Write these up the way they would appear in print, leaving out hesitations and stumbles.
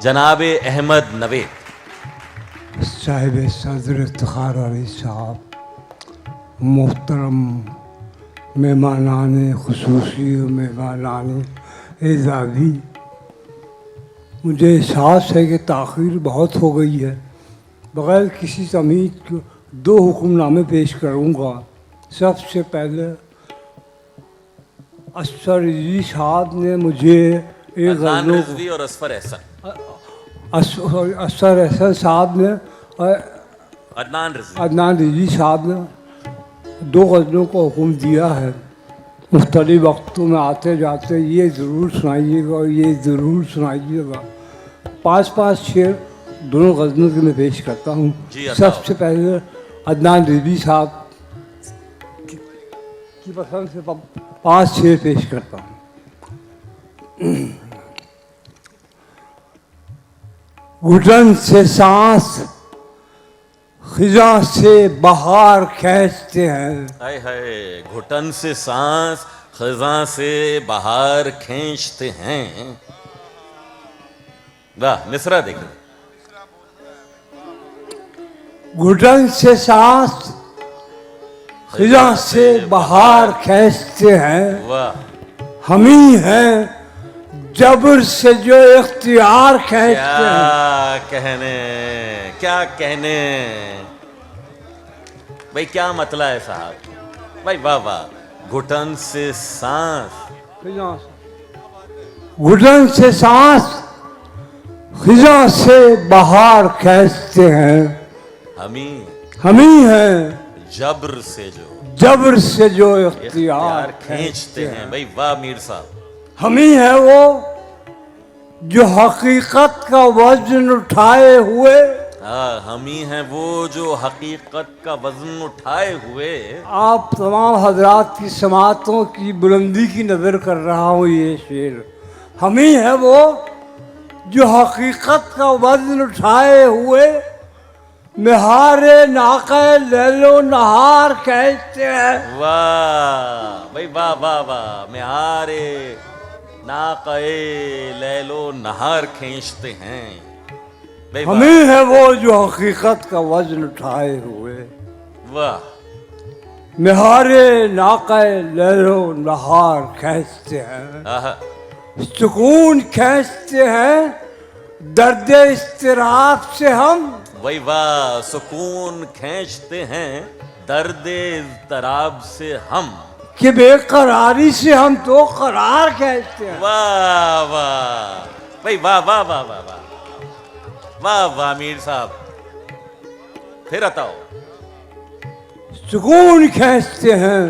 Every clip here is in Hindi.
जनाब अहमद नवेद साहिब सदर इफ्तिखार अली साहब, मोहतरम मेहमानान खुसूसी और मेहमानान एजाज़ी, मुझे एहसास है कि ताख़ीर बहुत हो गई है। बग़ैर किसी तमीज़ के दो हुक्मनामे पेश करूँगा। सबसे पहले असफर रिज़वी साहब ने मुझे एक अदनान रिजवी और असफर एहसन, असफर एहसन साहब ने अदनान रिज़वी साहब ने दो गज़लों को हुक्म दिया है। मुख्तलिफ वक्तों में आते जाते ये ज़रूर सुनाइएगा और ये ज़रूर सुनाइएगा। 5-5 शेर दोनों गज़लों के मैं पेश करता हूँ। सबसे पहले अदनान रिज़वी साहब की पसंद से 5 शेर पेश करता हूँ। घुटन से सांस खिजा से बाहर खींचते हैं। हाय हाय, घुटन से सांस खिजा से बाहर खींचते हैं। वाह, मिसरा देख रहे। घुटन से सांस खिजा से बाहर खींचते हैं। वाह, हम ही हैं जबर से जो इख्तियार खींचते हैं। क्या कहने भाई, क्या मतलब है साहब भाई? वाह वाह, घुटन से सांस घुटन से सांस खिजा से बाहर खींचते हैं। हम ही हैं जबर से जो इख्तियार खींचते हैं। भाई वाह मीर साहब, हम ही है वो जो हकीकत का वजन उठाए हुए। हम ही हैं वो जो हकीकत का वजन उठाए हुए। आप तमाम हजरात की समातों की बुलंदी की नज़र कर रहा हूँ ये शेर। हम ही है वो जो हकीकत का वजन उठाए हुए मेहारे नाक़े लैलो नहार कहते हैं। वाह भाई वाह वाह वाह, मेहारे नाक़े लैलो नहार खींचते हैं। हम ही है वो जो हकीकत का वजन उठाए हुए। वाह, मेहारे नाक़े लैलो नहार खींचते हैं। सुकून खींचते हैं दर्द इस्तिराब से हम। वही वाह, सुकून खींचते हैं दर्द इज़्तिराब से हम। कि बेकरारी से हम तो करार खींचते हैं। वाह वाह भाई वाह वाह वाह वाह वाह वाह वाह मीर साहब, फिर बताओ। सुकून खींचते हैं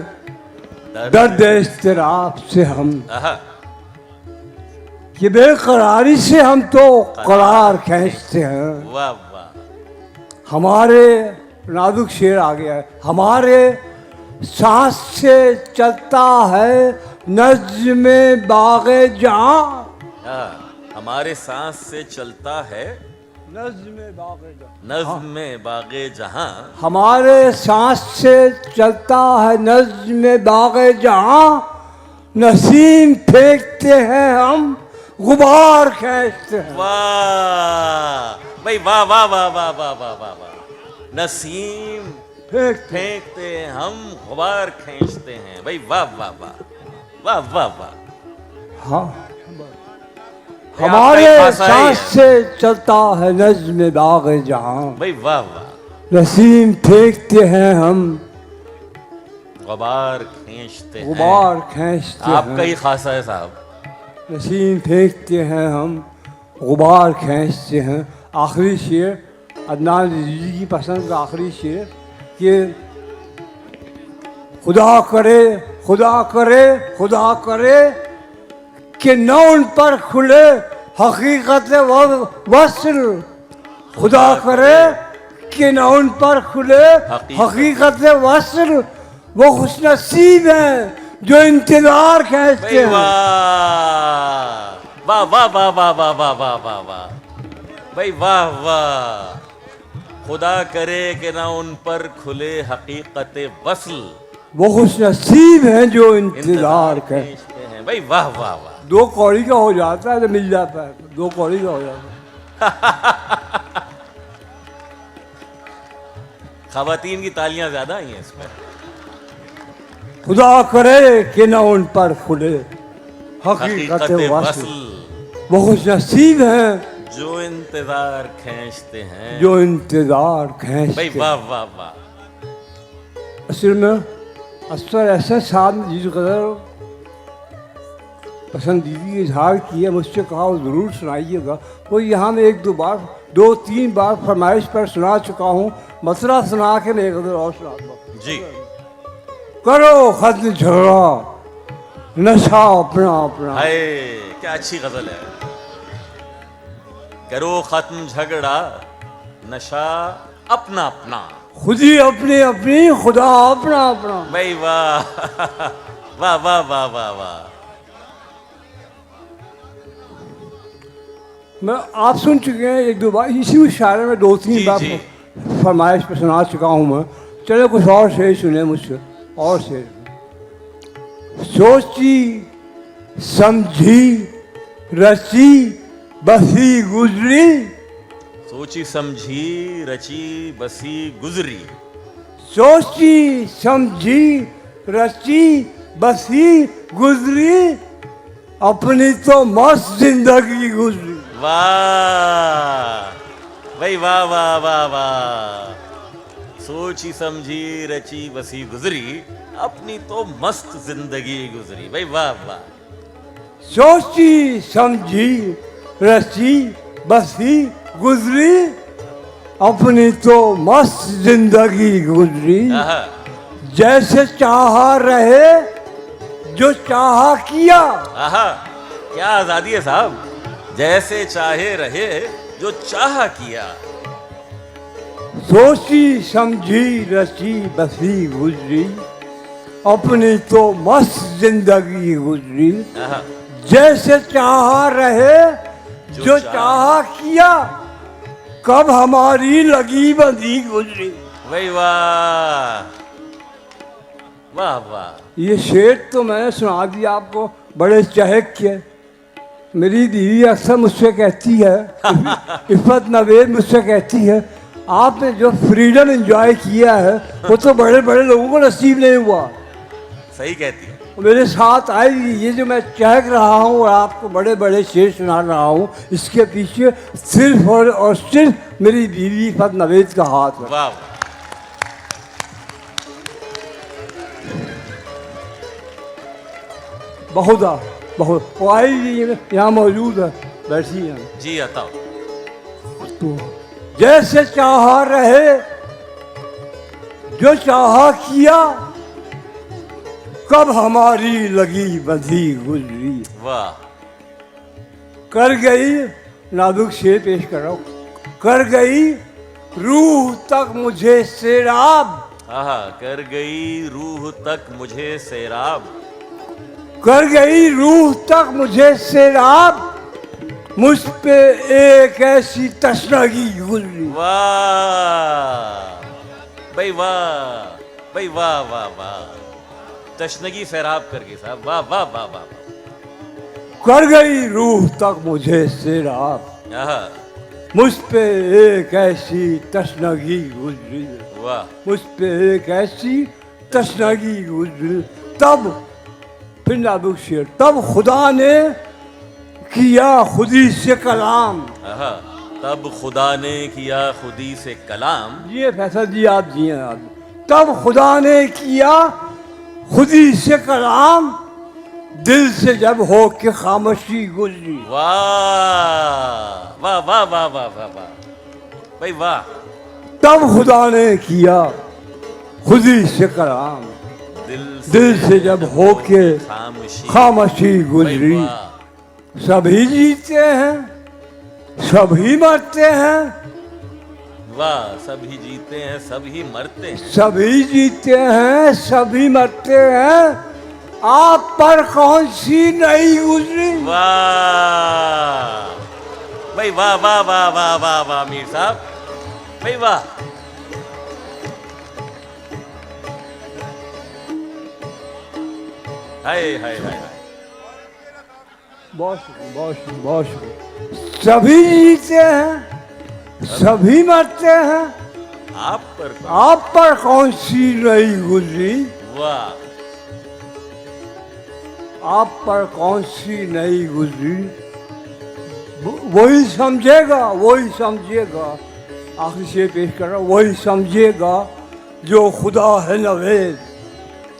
दर्द इस्तिराब से हम। कि बेकरारी से हम तो करार खींचते हैं। वाह वाह, हमारे नाजुक शेर आ गया है। हमारे सांस से चलता है नज़्म बाग़े जहां। हमारे सांस से चलता है नज़्म बाग़े जहां। हमारे सांस से चलता है नज़्म बाग़े जहां। नसीम फेंकते हैं हम गुबार खींचते हैं। वाह भाई वाह वाह वाह वाह वाह वाह वाह वाह, नसीम फेंकते हम गुबार खींचते हैं। भाई वाह वाह वाह वाह वाह वाह। हाँ, हमारे सांस से चलता है नज़्म बाग़े जहां। भाई वाह वाह, नसीम फेंकते हैं हम गुबार खींचते हैं। गुबार खींचते हैं। आपका ही खासा है साहब। नसीम फेंकते हैं हम गुबार खींचते हैं। आखिरी शेर अदनान रिज़वी की पसंद का आखिरी शेर कि खुदा करे खुदा करे खुदा करे कि न उन पर खुले हकीकत वस्ल। खुदा करे कि न उन पर खुले हकीकत वस्ल। वो खुशनसीब हैं जो इंतजार खींचते हैं। वाह वाह वाह वाह वाह वाह वाह वाह वाह भाई वाह वाह। खुदा करे कि ना उन पर खुले हकीकत वस्ल। वो खुशनसीब हैं जो इंतजार खींचते हैं। भाई वाह वाह वाह। 2 कौड़ी का हो जाता है तो मिल जाता है। 2 कौड़ी का हो जाता है। खवातीन की तालियां ज्यादा आई हैं इसमें। खुदा करे कि न उन पर खुले हकीकत हकीकत वसल। वसल वो खुश नसीब हैं जो इंतजार खींचते हैं। जो इंतजार भाई खींचते। वाह वाह वाह। असल में असर ऐसा साहब ने जिस कदर पसंदीदी इजहार किया, मुझसे कहा वो ज़रूर सुनाइएगा। वो यहाँ मैं एक दो तीन बार फरमाइश पर सुना चुका हूँ, मसला सुना के मैं एक कदर और सुना दूँ। जी करो खत्म झगड़ा नशा अपना अपना। हाय क्या अच्छी गजल है। करो खत्म झगड़ा नशा अपना अपना। खुद ही अपनी अपनी खुदा अपना अपना। भाई वाह वाह वाह वाह वाह वाह। मैं आप सुन चुके हैं एक दो बार, इसी शायरे में दो तीन जी, बार जी। फरमाइश पर सुना चुका हूँ मैं। चलो कुछ और शेर सुने मुझसे, और शेर। सोची समझी रची बसी गुजरी। सोची समझी रची बसी गुजरी। सोची समझी रची बसी गुजरी अपनी तो मस्त जिंदगी गुजरी। वाह भाई वाह वाह वाह वाह। सोची समझी रची बसी गुजरी अपनी तो मस्त जिंदगी गुजरी। भाई वाह वाह। सोची समझी रची बसी गुजरी अपनी तो मस्त जिंदगी गुजरी। आहा, जैसे चाहा रहे जो चाहा किया। आहा, क्या आजादी है साहब। जैसे चाहे रहे जो चाहा किया। सोची समझी रची बसी गुजरी अपनी तो मस्त जिंदगी गुजरी। आहा, जैसे चाहा रहे जो जो चाहा चाहा किया कब हमारी लगी बंदी गुजरी। भाई वाह वाह वाह। ये शेर तो मैंने सुना दिया आपको, बड़े चहक के। मेरी दीदी अक्सर मुझसे कहती है, इफ़त नवेद मुझसे कहती है, आपने जो फ्रीडम एंजॉय किया है वो तो बड़े बड़े लोगों को नसीब नहीं हुआ। सही कहती है। मेरे साथ आएगी ये जो मैं चहक रहा हूँ और आपको बड़े बड़े शेर सुना रहा हूँ, इसके पीछे सिर्फ और सिर्फ मेरी बीवी इफ़त नवेद का हाथ है। वाह बहुत वो आई यहाँ मौजूद है, बैठी है। जी बताओ। तो जैसे चाहा रहे जो चाहा किया कब हमारी लगी बंधी गुजरी। वाह कर गई, नाजुक शेर पेश कर रहा हूँ। कर गई रूह तक मुझे सैराब। आहा, कर गई रूह तक मुझे सैराब। कर गई रूह तक मुझे सैराब मुझ पे एक ऐसी तशनगी गुजरी। वाह भाई वाह भाई वाह वाह वाह। तशनगी सैराब कर गई साहब। वाह वाह वाह वाह वाह। कर गई रूह तक मुझे सैराब आहा, मुझ पे एक ऐसी तशनगी गुजरी। वाह मुझ पे एक ऐसी तशनगी गुजरी। तब फिर नाजुक शेर, तब खुदा ने किया खुदी से कलाम। आहा, तब खुदा ने किया खुदी से कलाम। ये फैसला जी आप जिए आप। तब खुदा ने किया खुदी से कलाम दिल से जब हो के खामोशी गुजरी। वाह वाह वाह वाह वाह वाह वाह भाई वाह। तब खुदा ने किया खुदी से कलाम दिल से जब हो के खामोशी खामोशी गुजरी। भाई वाह। सभी जीते हैं सभी मरते हैं। वाह, सभी जीते हैं सभी मरते हैं। सभी जीते हैं सभी मरते हैं आप पर कौन सी नहीं गुजरी। वाह भाई वाह वाह वाह वाह वाह वाह मीर साहब भाई वाह। हाय हाय हाय हाय। बहुत शुक्रिया, बहुत शुक्रिया, बहुत शुक्रिया। सभी जीते हैं, सभी मरते हैं, आप पर कौन सी नहीं गुजरी, वाह, आप पर कौन सी नहीं गुजरी, वही समझेगा, वही समझेगा। आखिरी शेर पेश कर रहा हूँ, वही समझेगा जो खुदा है नवेद।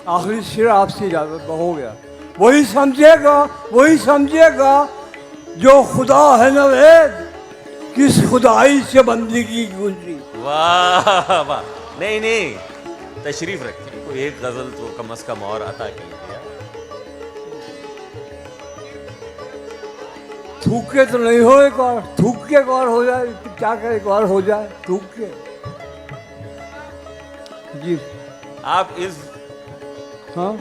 आखिरी शेर आपसे इजाजत हो गया। वही समझेगा, वही समझेगा जो खुदा है नवेद, किस खुदाई से बंदगी गुजरी। वाह वाह, नहीं नहीं, तशरीफ रखिए, कोई एक गजल तो कम अज कम और अता कीजिए। थूक के तो नहीं हो, एक और थूक के एक और हो जाए, क्या करे, एक और हो जाए थूक के। जी आप इस, हाँ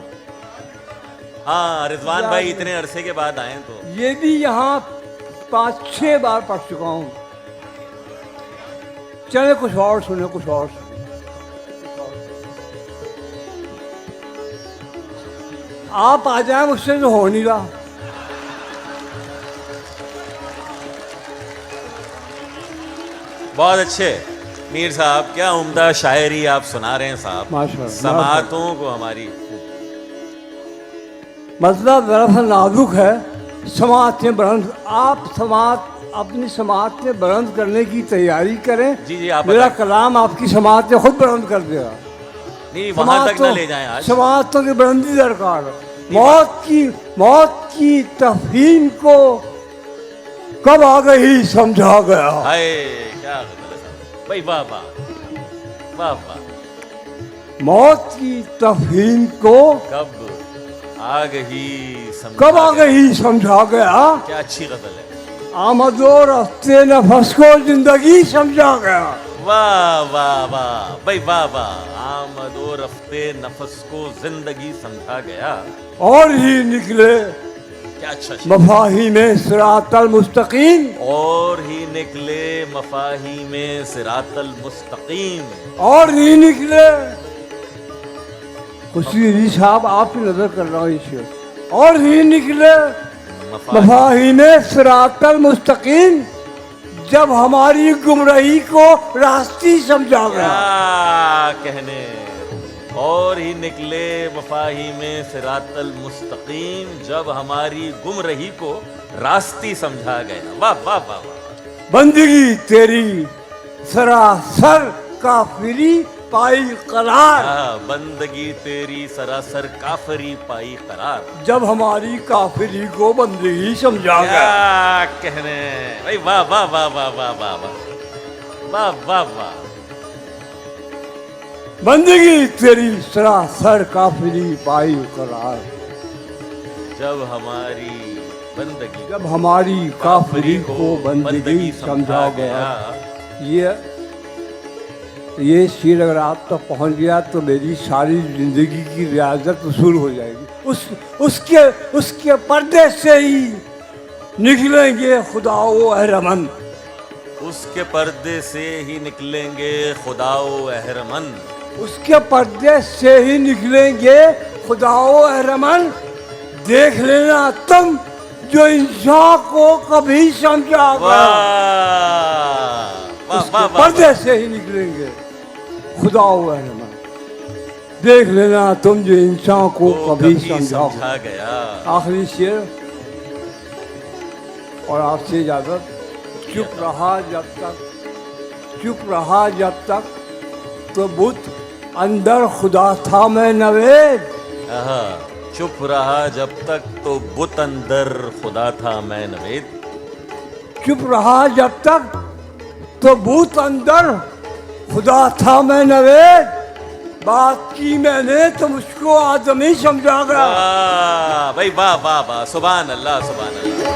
हाँ, रिजवान भाई इतने अरसे के बाद आए तो ये भी यहाँ 5-6 बार पढ़ चुका हूँ। चले कुछ और सुने, कुछ और सुने। आप आ जाए, मुझसे तो हो नहीं रहा। बहुत अच्छे मीर साहब, क्या उम्दा शायरी आप सुना रहे हैं साहब। माशाअल्लाह, समातों को हमारी, मतलब जरा सा नाजुक है, समात में बुलंद, आप समात अपनी समात में बुलंद करने की तैयारी करें। जी जी, आप मेरा बताएं। कलाम आपकी समात में खुद बुलंद कर देगा। नहीं वहां तक ना ले जाएं आज। समातों की बुलंदी दरकार है। मौत की तफहीम को कब आ गई समझा गया। हाय क्या गजल है साहब भाई, वाह वाह वाह वाह। मौत की तफहीम को कब आ गई समझा कब आ गया। गई समझा गया। क्या अच्छी गजल है। आमद और रफ्ते नफस को जिंदगी समझा गया। वाह वाह वाह भाई, वाह वाह। आमद और रफ्ते नफस को जिंदगी समझा गया, और ही निकले क्या अच्छा शेर। मफाही में सिरातल मुस्तकीम, और ही निकले मफाही में सिरातल मुस्तकीम, और ही निकले। खुशी साहब आप ही नजर कर रहा हूँ इसे। और ही निकले मफाही में सिरातल मुस्तकीम, जब हमारी गुमराही को रास्ती समझा गया। क्या कहने। और ही निकले मफाही में सिरातल मुस्तकीम, जब हमारी गुमराही को रास्ती समझा गया। वाह वाह वाह वाह। बंदगी तेरी सरासर काफिरी पाई करार, बंदगी तेरी सरासर काफरी पाई करार, जब हमारी काफिरी को बंदगी समझा गया। क्या कहने भाई, वाह वाह वाह वाह वाह वाह वाह वाह वाह वाह। बंदगी तेरी सरासर काफिरी पाई करार, जब हमारी बंदगी, जब हमारी काफिरी को बंदगी समझा गया। ये शेर अगर आप तक पहुंच गया तो मेरी सारी जिंदगी की रियाजत वसूल हो जाएगी। उसके पर्दे से ही निकलेंगे खुदाओ अहरमन, उसके पर्दे से ही निकलेंगे खुदाओ अहरमन, उसके पर्दे से ही निकलेंगे खुदाओ अहरमन। देख लेना तुम जो इंसान को कभी समझा गया, उसके पर्दे से ही निकलेंगे खुदाओ अहरमन। देख लेना तुम जो इंसान को कभी समझा गया। आखिरी शेर और आपसे इजाजत। चुप रहा जब तक, चुप रहा जब तक तो बुत अंदर खुदा था मैं नवेद। चुप रहा जब तक तो बुत अंदर खुदा था मैं नवेद। चुप रहा जब तक तो बुत अंदर खुदा था मैं नवेद। बात की मैंने तो मुझको आदमी समझा गया। भाई वाह वाह वाह, सुभान अल्लाह सुभान अल्लाह।